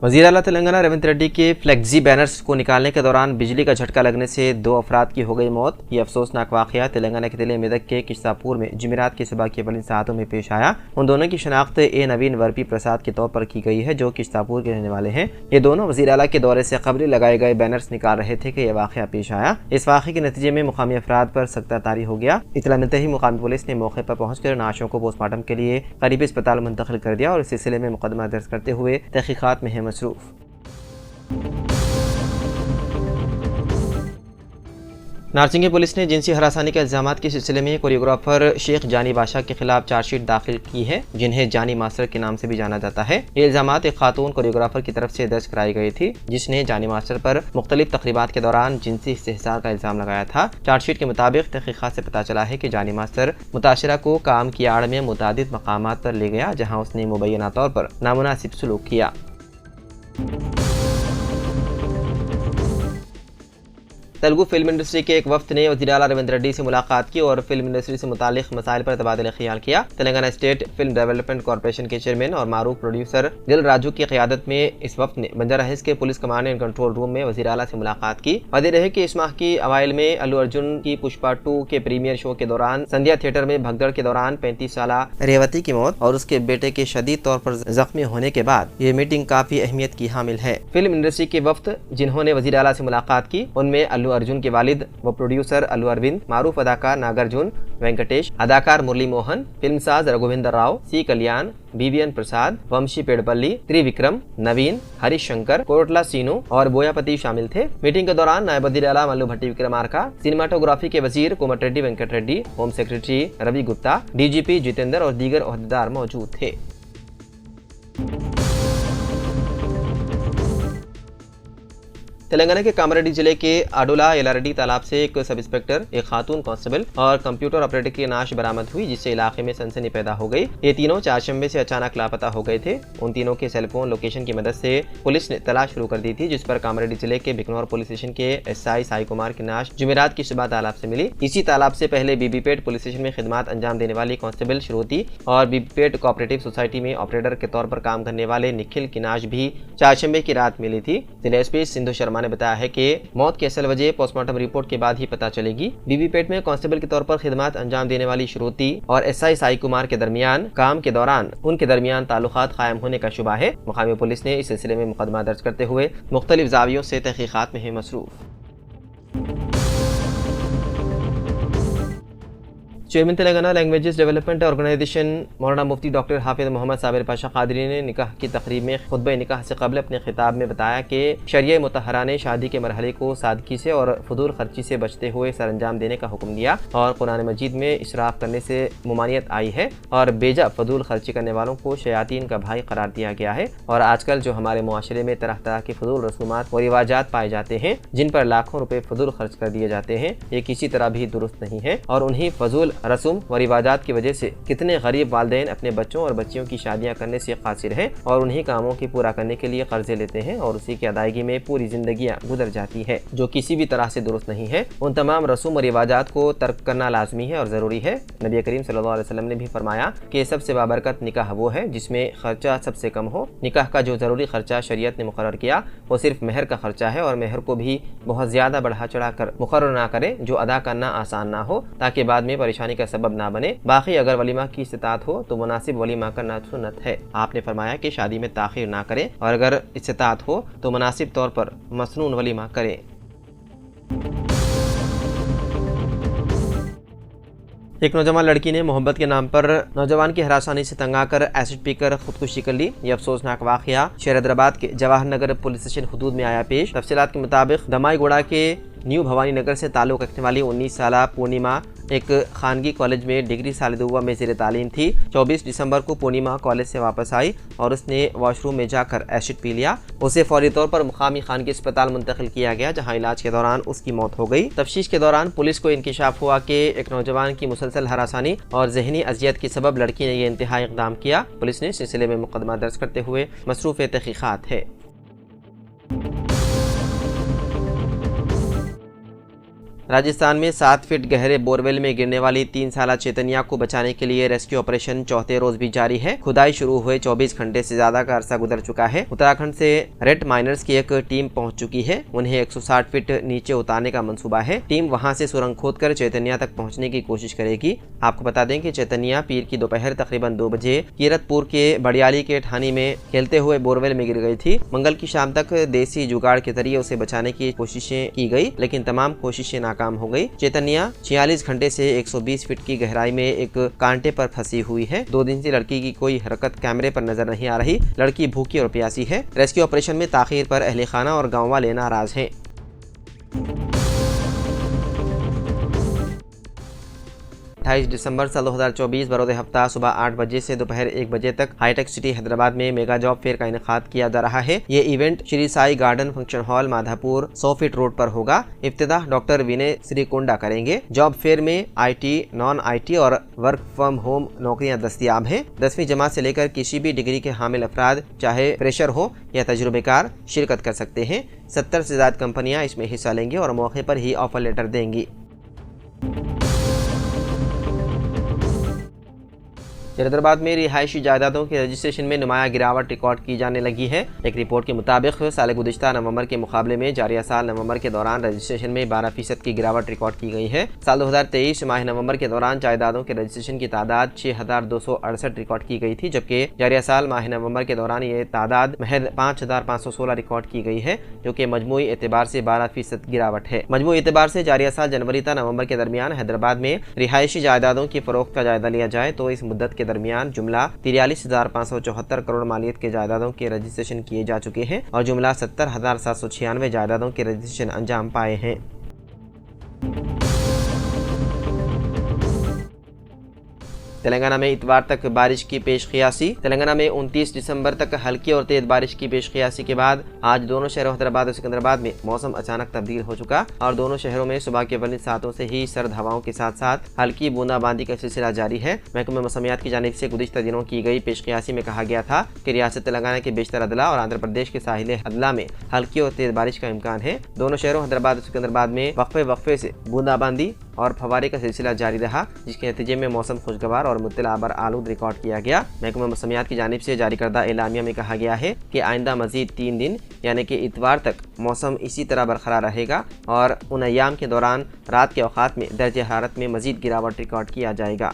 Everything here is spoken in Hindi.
वज़ीर आला तेलंगाना रेवंत रेड्डी के फ्लेक्सी बैनर्स को निकालने के दौरान बिजली का झटका लगने से 2 अफराद की हो गई मौत। ये अफसोसनाक वाक़या तेलंगाना के जिले मेदक के किश्तापुर में जुमेरात की सुबह के अवलिन सातों में पेश आया। उन दोनों की शनाख्त ए नवीन वर्पी प्रसाद के तौर पर की गई है, जो किश्तापुर के रहने वाले हैं। ये दोनों वज़ीर आला के दौरे से कबल लगाए गए बैनर्स निकाल रहे थे कि यह वाक़या पेश आया। इस वाक़े के नतीजे में मुकामी अफराद पर सख्त तारी हो गया। इतला मिलते ही मुकामी पुलिस ने मौके पर पहुंचकर नाशों को पोस्टमार्टम के लिए करीबी अस्पताल मुंतकिल कर दिया और इस सिलसिले में मुकदमा दर्ज करते हुए तहकीकात में है मसरूफ़। नारसिंगी पुलिस ने जिनसी हरासानी के इल्ज़ामात के सिलसिले में कोरियोग्राफर शेख जानी बादशाह के खिलाफ चार्जशीट दाखिल की है, जिन्हें जानी मास्टर के नाम से भी जाना जाता है। ये इल्ज़ामात एक खातून कोरियोग्राफर की तरफ से दर्ज कराई गई थी, जिसने जानी मास्टर पर मुख्तलिफ तकरीबात के दौरान जिनसी इस्तेहसार का इल्ज़ाम लगाया था। चार्जशीट के मुताबिक तहकीकात से पता चला है कि जानी मास्टर मुताशिरा को काम की आड़ में मुतादिद मकामात पर ले गया, जहाँ उसने मुबैना तौर पर नामुनासिब सलूक किया। तेलुगु फिल्म इंडस्ट्री के एक वफ्द ने वज़ीर आला रेवंत रेड्डी से मुलाकात की और फिल्म इंडस्ट्री से मुतालिक मसाइल पर तबादला ख्याल किया। Telangana state film development corporation के चेयरमैन और मारूफ प्रोड्यूसर दिल राजू की क़यादत में इस वफ्द ने बंजारा हिल्स के police command and control room में वज़ीर आला से मुलाकात की। वादे रहे कि इस माह की अवाइल में अल्लू अर्जुन की पुष्पा 2 के प्रीमियर शो के दौरान संध्या थिएटर में भगदड़ के दौरान 35 साला रेवती की मौत और उसके बेटे के शदीद तौर पर जख्मी होने के बाद ये मीटिंग काफी अहमियत की हामिल है। फिल्म इंडस्ट्री के वफ्द जिन्होंने वज़ीर आला से मुलाकात की, उनमें अल्लू अर्जुन के वालिद व प्रोड्यूसर अल्लू अरविंद, मारूफ अदाकार नागार्जुन, वेंकटेश, अदाकार मुरली मोहन, फिल्मसाज रघुविंदर राव, सी कल्याण, बीवीएन प्रसाद, वंशी पेड़पल्ली, त्रिविक्रम, नवीन, हरीश शंकर, कोटला सीनू और बोयापति शामिल थे। मीटिंग के दौरान नायब वज़ीर आला मल्लू भट्टी विक्रमार्का, सिनेमाटोग्राफी के वजीर Komatireddy Venkat Reddy, home secretary Ravi Gupta, DGP Jitender और दीगर ओहदेदार मौजूद थे। तेलंगाना के कामारेड्डी जिले के आडोला एलारेड्डी तालाब से एक सब इंस्पेक्टर, एक खातून कांस्टेबल और कंप्यूटर ऑपरेटर की नाश बरामद हुई, जिससे इलाके में सनसनी पैदा हो गई। ये तीनों चारशंबे से अचानक लापता हो गए थे। उन तीनों के सेलफोन लोकेशन की मदद से पुलिस ने तलाश शुरू कर दी थी, जिस पर कामारेड्डी जिले के बिकनौर पुलिस स्टेशन के एसआई साई कुमार की नाश जुमेरात की सुबह तालाब से मिली। इसी तालाब से पहले बीबीपेट पुलिस स्टेशन में खिदमत अंजाम देने वाली कांस्टेबल श्रुति और बीबीपेट कोऑपरेटिव सोसाइटी में ऑपरेटर के तौर पर काम करने वाले निखिल की नाश भी चारशंबे की रात मिली थी। जिला एसपी सिंधु शर्मा ने बताया है कि मौत की असल वजह पोस्टमार्टम रिपोर्ट के बाद ही पता चलेगी। बीबीपेट में कांस्टेबल के तौर पर खिदमत अंजाम देने वाली श्रुति और एसआई साई कुमार के दरमियान काम के दौरान उनके दरमियान ताल्लुकात कायम होने का शुबा है। मुकामी पुलिस ने इस सिलसिले में मुकदमा दर्ज करते हुए मुख्तलिफ जावियों से तहकीकात में है मसरूफ। Chairman Telangana languages development organisation मौलाना मुफ्ती डॉक्टर हाफिज मोहम्मद साबिर पाशा कादरी ने निकाह की तकरीब में खुतबे निकाह से कबल अपने खिताब में बताया कि शरिया मुतहरा ने शादी के मरहले को सादगी से और फजूल खर्ची से बचते हुए सरअंजाम देने का हुक्म दिया और कुरान मजीद में इसराफ करने से मुमानियत आई है और बेजा फजूल खर्ची करने वालों को शयातीन का भाई करार दिया गया है। और आजकल जो हमारे मुआशरे में तरह तरह के फजूल रसूमात और रिवाजात पाए जाते हैं, जिन पर लाखों रुपए फजूल खर्च कर दिए जाते हैं, ये किसी तरह भी दुरुस्त नहीं है और उन्हीं फजूल रसूम व रिवाजात की वजह से कितने गरीब वालिदैन अपने बच्चों और बच्चियों की शादियां करने से कासिर हैं और उन्हीं कामों की पूरा करने के लिए कर्जे लेते हैं और उसी की अदायगी में पूरी जिंदगियां गुजर जाती है, जो किसी भी तरह से दुरुस्त नहीं है। उन तमाम रसूम और रिवाजात को तर्क करना लाजमी है और ज़रूरी है। नबी करीम सल्लल्लाहु अलैहि वसल्लम ने भी फरमाया कि सबसे बाबरकत निकाह वो है जिसमें खर्चा सबसे कम हो। निकाह का जो ज़रूरी खर्चा शरीयत ने मुकर्रर किया वो सिर्फ मेहर का खर्चा है और मेहर को भी बहुत ज़्यादा बढ़ा चढ़ा कर मुकर्रर ना करें, जो अदा करना आसान ना हो ताकि बाद में परेशानी का सबब ना बने। बाकी अगर वलीमा की इस्तात हो तो मुनासिब वलीमा करना सुन्नत है। आपने फरमाया कि शादी में ताखीर ना करें और अगर इस्तात हो तो मुनासिब तौर पर मसनून वलीमा करें। एक नौजवान लड़की ने मोहब्बत के नाम पर नौजवान की हरासानी से तंग आकर एसिड पीकर खुदकुशी कर ली। यह अफसोसनाक वाकया शेर हैदराबाद के जवाहर नगर पुलिस स्टेशन हुदूद में आया पेश। तफसीलात के मुताबिक दमाईगुड़ा के न्यू भवानी नगर से ताल्लुक़ रखने वाली 19 साला पूर्णिमा एक खानगी कॉलेज में डिग्री साल दुआ में ज़ेर तालीम थी। 24 दिसंबर को पूर्णिमा कॉलेज से वापस आई और उसने वॉशरूम में जाकर एसिड पी लिया। उसे फौरी तौर पर मुकामी खानगी अस्पताल मुंतकिल किया गया, जहां इलाज के दौरान उसकी मौत हो गई। तफ्तीश के दौरान पुलिस को इंकिशाफ हुआ कि एक नौजवान की मुसलसल हरासानी और जहनी अजियत के सबब लड़की ने यह इंतहाई इक़दाम किया। पुलिस ने इस सिलसिले में मुकदमा दर्ज करते हुए मसरूफ़ तहक़ीक़ात है। राजस्थान में 7 फीट गहरे बोरवेल में गिरने वाली 3 साला चैतन्या को बचाने के लिए रेस्क्यू ऑपरेशन चौथे रोज भी जारी है। खुदाई शुरू हुए 24 घंटे से ज्यादा का अरसा गुजर चुका है। उत्तराखंड से रेड माइनर्स की एक टीम पहुंच चुकी है। उन्हें 160 फीट नीचे उतारने का मंसूबा है। टीम वहां से सुरंग खोदकर चैतन्या तक पहुंचने की कोशिश करेगी। आपको बता दें कि चैतन्या पीर की दोपहर तकरीबन 2 बजे कीरतपुर के बड़ियाली के ठानी में खेलते हुए बोरवेल में गिर गई थी। मंगल की शाम तक देसी जुगाड़ के जरिए उसे बचाने की कोशिशें की गई, लेकिन तमाम कोशिशें नाकाम हो गई। चैतन्या 46 घंटे से 120 फीट की गहराई में एक कांटे पर फंसी हुई है। 2 दिन से लड़की की कोई हरकत कैमरे पर नजर नहीं आ रही। लड़की भूखी और प्यासी है। रेस्क्यू ऑपरेशन में ताखीर पर अहले खाना और गांव वाले नाराज हैं। 28 दिसंबर साल 2024 बरोज़ हफ्ता सुबह 8 बजे से दोपहर 1 बजे तक हाईटेक सिटी हैदराबाद में मेगा जॉब फेयर का इनेकाद किया जा रहा है। ये event Shri Sai garden function hall Madhapur 100 feet road पर होगा। इफ्तिताह डॉक्टर विनय श्रीकुंडा करेंगे। जॉब फेयर में IT, नॉन IT और वर्क फ्रॉम होम नौकरियां दस्तियाब हैं। 10वीं जमात से लेकर किसी भी डिग्री के हामिल अफराद, चाहे फ्रेशर हो या तजुर्बेकार, शिरकत कर सकते हैं। 70 से ज्यादा कंपनियां इसमें हिस्सा लेंगी और मौके पर ही ऑफर लेटर देंगी। हैदराबाद में रिहायशी जायदादों के रजिस्ट्रेशन में नुमाया गिरावट रिकॉर्ड की जाने लगी है। एक रिपोर्ट के मुताबिक साल गुज़िश्ता नवंबर के मुकाबले में जारिया साल नवंबर के दौरान रजिस्ट्रेशन में 12% की गिरावट रिकॉर्ड की गई है। साल 2023 माह नवंबर के दौरान जायदादों के रजिस्ट्रेशन की तादाद 6268 रिकॉर्ड की गई थी, जबकि जारिया साल माह नवंबर के दौरान ये तादाद महज 5516 रिकॉर्ड की गई है, जो कि मजमूई एतबार से 12% गिरावट है। मजमूई एतबार से जारिया साल जनवरी ta नवंबर के दरमियान हैदराबाद में रिहायशी जायदादों की फरोख्त का जायजा लिया जाए तो इस मुद्दत के दरमियान जुमला 43,574 करोड़ मालियत के जायदादों के रजिस्ट्रेशन किए जा चुके हैं और जुमला 70,796 जायदादों के रजिस्ट्रेशन अंजाम पाए हैं। तेलंगाना में इतवार तक बारिश की पेशकियासी। तेलंगाना में 29 दिसंबर तक हल्की और तेज बारिश की पेशकियासी के बाद आज दोनों शहरों हैदराबाद और सिकंदराबाद में मौसम अचानक तब्दील हो चुका और दोनों शहरों में सुबह के वलीद सातों से ही सर्द हवाओं के साथ साथ हल्की बूंदाबांदी का सिलसिला जारी है। महकमा मौसमियात की जानिब से गुज़िश्ता दिनों की गई पेशकियासी में कहा गया था कि रियासत तेलंगाना के बेशतर अदला और आंध्र प्रदेश के साहिल अदला में हल्की और तेज बारिश का इम्कान है। दोनों शहरों हैदराबाद और सिकंदराबाद में वक्फे से बूंदाबांदी और फवारे का सिलसिला जारी रहा, जिसके नतीजे में मौसम खुशगवार और मुत्तलाबर आलूद रिकॉर्ड किया गया। महकमा मौसमियात की जानिब से जारी करदा एलामिया में कहा गया है कि आइंदा मजीद 3 दिन यानी कि इतवार तक मौसम इसी तरह बरकरार रहेगा और उन अयाम के दौरान रात के औकात में दर्जे हरारत में मजीद गिरावट रिकॉर्ड किया जाएगा।